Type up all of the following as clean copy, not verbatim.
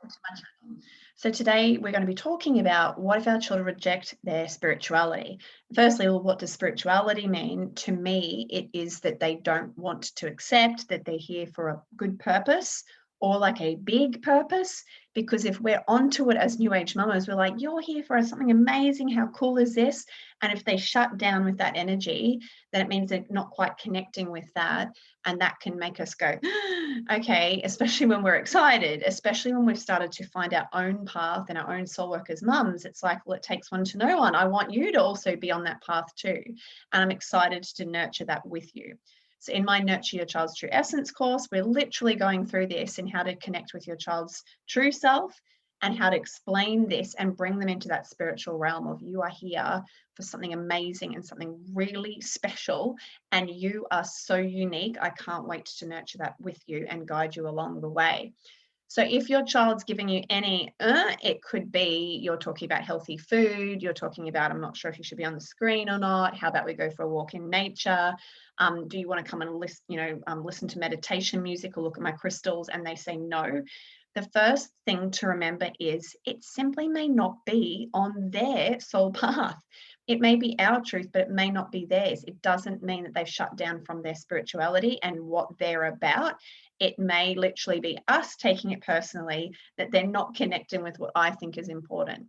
welcome to my channel. So today we're going to be talking about what if our children reject their spirituality. Firstly, well, what does spirituality mean? To me, it is that they don't want to accept that they're here for a good purpose or like a big purpose. Because if we're onto it as New Age mamas, we're like, you're here for something amazing. How cool is this? And if they shut down with that energy, then it means they're not quite connecting with that. And that can make us go, okay, especially when we're excited, especially when we've started to find our own path and our own soul work as mums. It's like, well, it takes one to know one. I want you to also be on that path too. And I'm excited to nurture that with you. So in my Nurture Your Child's True Essence course, we're literally going through this and how to connect with your child's true self and how to explain this and bring them into that spiritual realm of you are here for something amazing and something really special, and you are so unique. I can't wait to nurture that with you and guide you along the way. So if your child's giving you any, it could be you're talking about healthy food, you're talking about, I'm not sure if you should be on the screen or not, how about we go for a walk in nature? Do you want to come and listen to meditation music or look at my crystals? And they say no. The first thing to remember is it simply may not be on their soul path. It may be our truth, but it may not be theirs. It doesn't mean that they've shut down from their spirituality and what they're about. It may literally be us taking it personally that they're not connecting with what I think is important.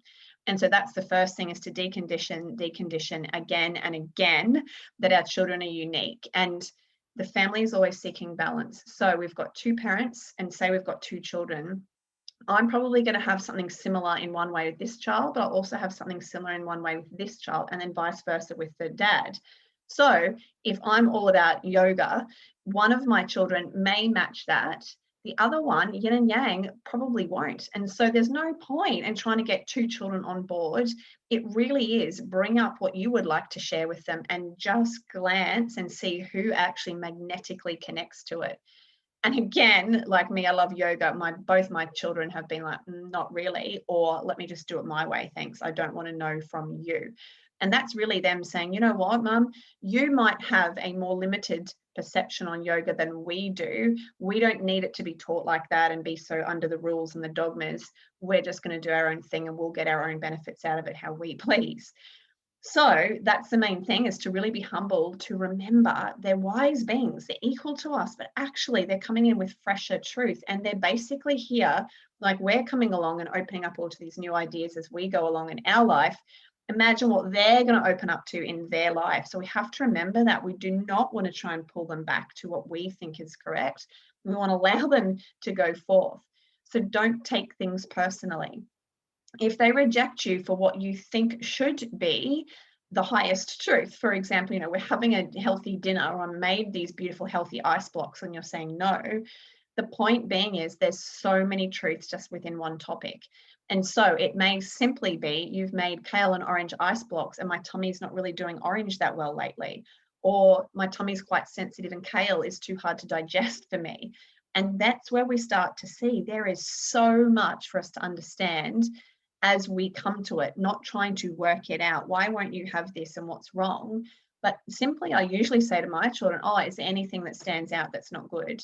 And so that's the first thing, is to decondition again and again that our children are unique. And the family is always seeking balance. So we've got two parents and say we've got two children. I'm probably going to have something similar in one way with this child, but I'll also have something similar in one way with this child, and then vice versa with the dad. So if I'm all about yoga, one of my children may match that. The other one, yin and yang, probably won't. And so there's no point in trying to get two children on board. It really is bring up what you would like to share with them and just glance and see who actually magnetically connects to it. And again, like me, I love yoga. Both my children have been like, not really, or let me just do it my way, thanks. I don't want to know from you. And that's really them saying, you know what, mum, you might have a more limited perception on yoga than we do. We don't need it to be taught like that and be so under the rules and the dogmas. We're just going to do our own thing and we'll get our own benefits out of it how we please. So that's the main thing, is to really be humble, to remember they're wise beings, they're equal to us, but actually they're coming in with fresher truth. And they're basically here, like we're coming along and opening up all to these new ideas as we go along in our life. Imagine what they're going to open up to in their life. So we have to remember that we do not want to try and pull them back to what we think is correct. We want to allow them to go forth. So don't take things personally. If they reject you for what you think should be the highest truth, for example, we're having a healthy dinner or I made these beautiful healthy ice blocks and you're saying no, the point being is there's so many truths just within one topic. And so it may simply be you've made kale and orange ice blocks and my tummy's not really doing orange that well lately, or my tummy's quite sensitive and kale is too hard to digest for me. And that's where we start to see there is so much for us to understand as we come to it, not trying to work it out. Why won't you have this and what's wrong? But simply, I usually say to my children, oh, is there anything that stands out that's not good?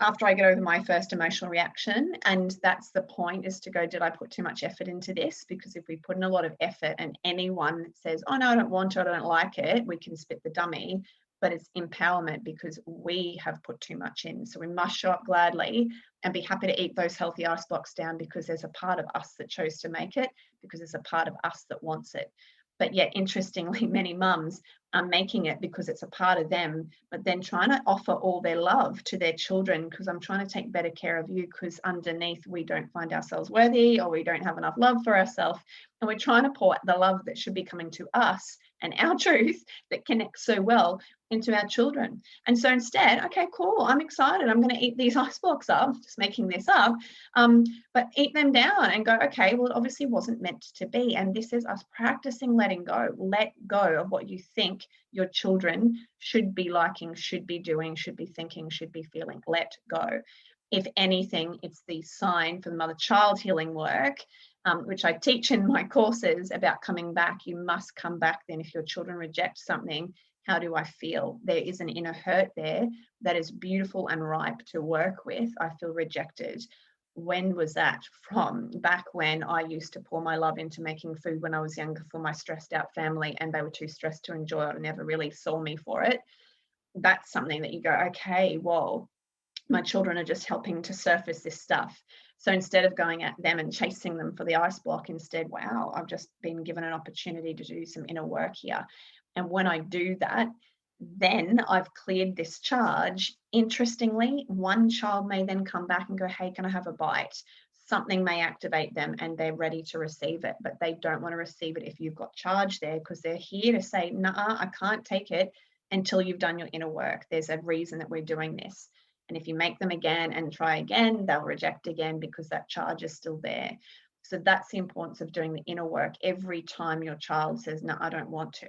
After I get over my first emotional reaction, and that's the point, is to go, did I put too much effort into this? Because if we put in a lot of effort and anyone says, oh no, I don't want it, I don't like it, we can spit the dummy. But it's empowerment because we have put too much in. So we must show up gladly and be happy to eat those healthy ice blocks down, because there's a part of us that chose to make it, because there's a part of us that wants it. But yet, interestingly, many mums are making it because it's a part of them, but then trying to offer all their love to their children, because I'm trying to take better care of you, because underneath we don't find ourselves worthy or we don't have enough love for ourselves. And we're trying to pour the love that should be coming to us and our truth that connects so well into our children. And so instead, okay, cool, I'm excited, I'm going to eat these ice blocks up, just making this up, but eat them down and go, okay, well, it obviously wasn't meant to be. And this is us practicing letting go. Let go of what you think your children should be liking, should be doing, should be thinking, should be feeling. Let go. If anything, it's the sign for the mother-child healing work, which I teach in my courses about coming back. You must come back then. If your children reject something, how do I feel? There is an inner hurt there that is beautiful and ripe to work with. I feel rejected. When was that from? Back when I used to pour my love into making food when I was younger for my stressed out family, and they were too stressed to enjoy it and never really saw me for it. That's something that you go, okay, well, my children are just helping to surface this stuff. So instead of going at them and chasing them for the ice block, instead, wow, I've just been given an opportunity to do some inner work here. And when I do that, then I've cleared this charge. Interestingly, one child may then come back and go, hey, can I have a bite? Something may activate them and they're ready to receive it, but they don't want to receive it if you've got charge there, because they're here to say, nah, I can't take it until you've done your inner work. There's a reason that we're doing this. And if you make them again and try again, they'll reject again because that charge is still there. So that's the importance of doing the inner work every time your child says, no, I don't want to.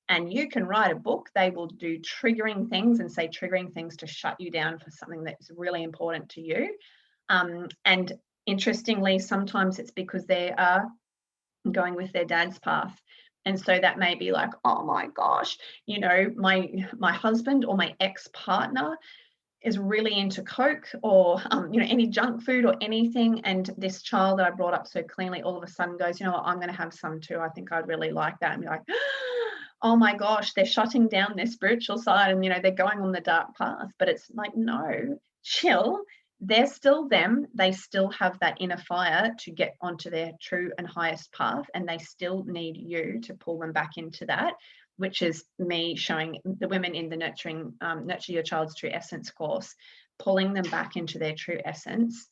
And you can write a book. They will do triggering things and say triggering things to shut you down for something that's really important to you. And interestingly, sometimes it's because they are going with their dad's path. And so that may be like, oh my gosh, you know, my husband or my ex-partner is really into Coke or, you know, any junk food or anything. And this child that I brought up so cleanly all of a sudden goes, you know what, I'm going to have some too. I think I'd really like that. And be like, oh my gosh, they're shutting down their spiritual side and, you know, they're going on the dark path. But it's like, no, chill. They're still them. They still have that inner fire to get onto their true and highest path. And they still need you to pull them back into that, which is me showing the women in the Nurture Your Child's True Essence course, pulling them back into their true essence.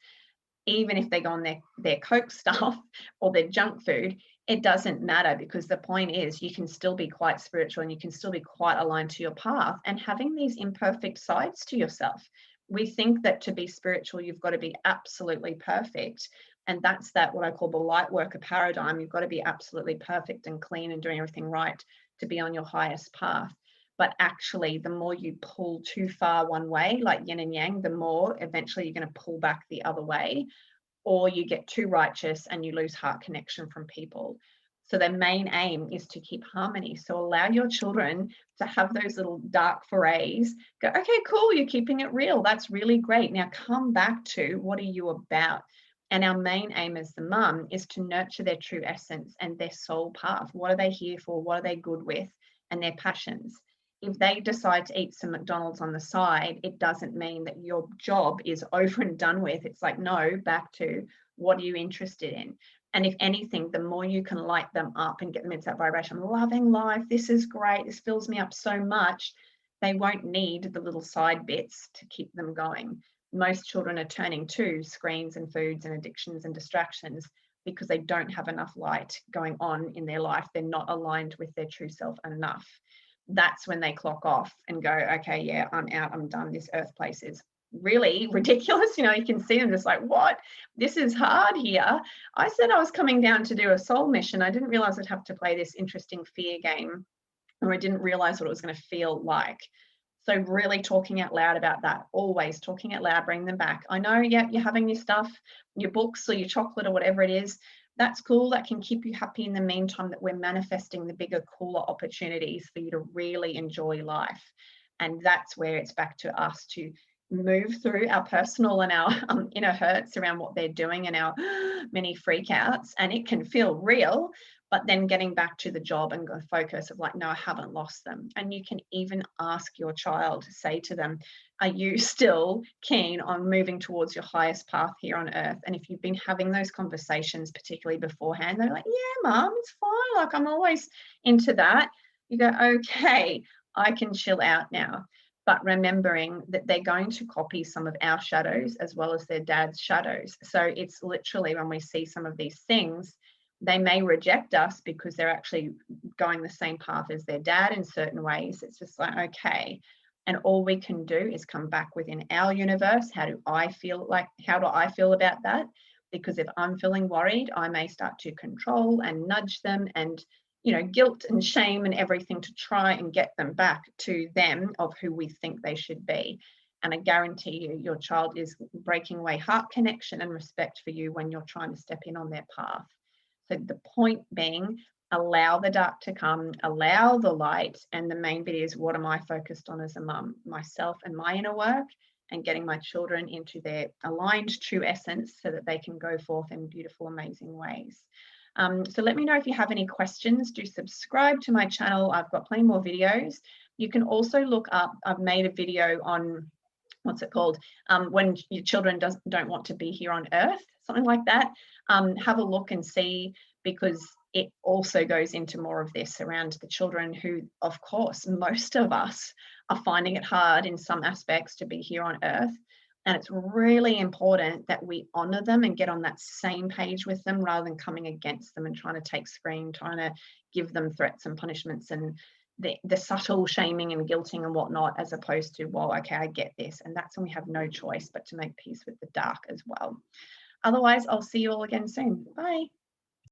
Even if they go on their Coke stuff or their junk food, it doesn't matter, because the point is you can still be quite spiritual and you can still be quite aligned to your path and having these imperfect sides to yourself. We think that to be spiritual, you've got to be absolutely perfect. And that's that what I call the light worker paradigm. You've got to be absolutely perfect and clean and doing everything right to be on your highest path. But actually, the more you pull too far one way, like yin and yang, the more eventually you're going to pull back the other way, or you get too righteous and you lose heart connection from people. So the main aim is to keep harmony. So allow your children to have those little dark forays. Go, okay, cool, you're keeping it real. That's really great. Now come back to what are you about? And our main aim as the mum is to nurture their true essence and their soul path. What are they here for? What are they good with? And their passions. If they decide to eat some McDonald's on the side, it doesn't mean that your job is over and done with. It's like, no, back to what are you interested in? And if anything, the more you can light them up and get them into that vibration, I'm loving life, this is great, this fills me up so much, they won't need the little side bits to keep them going. Most children are turning to screens and foods and addictions and distractions because they don't have enough light going on in their life. They're not aligned with their true self enough. That's when they clock off and go, okay, yeah, I'm out, I'm done. This earth place is really ridiculous. You know, you can see them just like, what? This is hard here. I said I was coming down to do a soul mission. I didn't realize I'd have to play this interesting fear game, or I didn't realize what it was going to feel like. So really talking out loud about that, always talking out loud, bring them back. I know, yeah, you're having your stuff, your books or your chocolate or whatever it is. That's cool. That can keep you happy in the meantime, that we're manifesting the bigger, cooler opportunities for you to really enjoy life. And that's where it's back to us to move through our personal and our inner hurts around what they're doing and our many freakouts. And it can feel real, but then getting back to the job and go focus of like, no, I haven't lost them. And you can even ask your child, say to them, are you still keen on moving towards your highest path here on earth? And if you've been having those conversations, particularly beforehand, they're like, yeah, mom, it's fine. Like, I'm always into that. You go, okay, I can chill out now. But remembering that they're going to copy some of our shadows as well as their dad's shadows. So it's literally when we see some of these things, they may reject us because they're actually going the same path as their dad in certain ways. It's just like, okay. And all we can do is come back within our universe. How do I feel about that? Because if I'm feeling worried, I may start to control and nudge them and, you know, guilt and shame and everything to try and get them back to them of who we think they should be. And I guarantee you, your child is breaking away heart connection and respect for you when you're trying to step in on their path. So the point being, allow the dark to come, allow the light. And the main bit is, what am I focused on as a mum? Myself and my inner work, and getting my children into their aligned true essence so that they can go forth in beautiful, amazing ways. So let me know if you have any questions. Do subscribe to my channel. I've got plenty more videos. You can also look up, I've made a video on, what's it called, when your children don't want to be here on earth, something like that. Have a look and see, because it also goes into more of this around the children who, of course, most of us are finding it hard in some aspects to be here on earth. And it's really important that we honor them and get on that same page with them, rather than coming against them and trying to take screen, trying to give them threats and punishments and the subtle shaming and guilting and whatnot, as opposed to, well, okay, I get this. And that's when we have no choice but to make peace with the dark as well. Otherwise, I'll see you all again soon. Bye.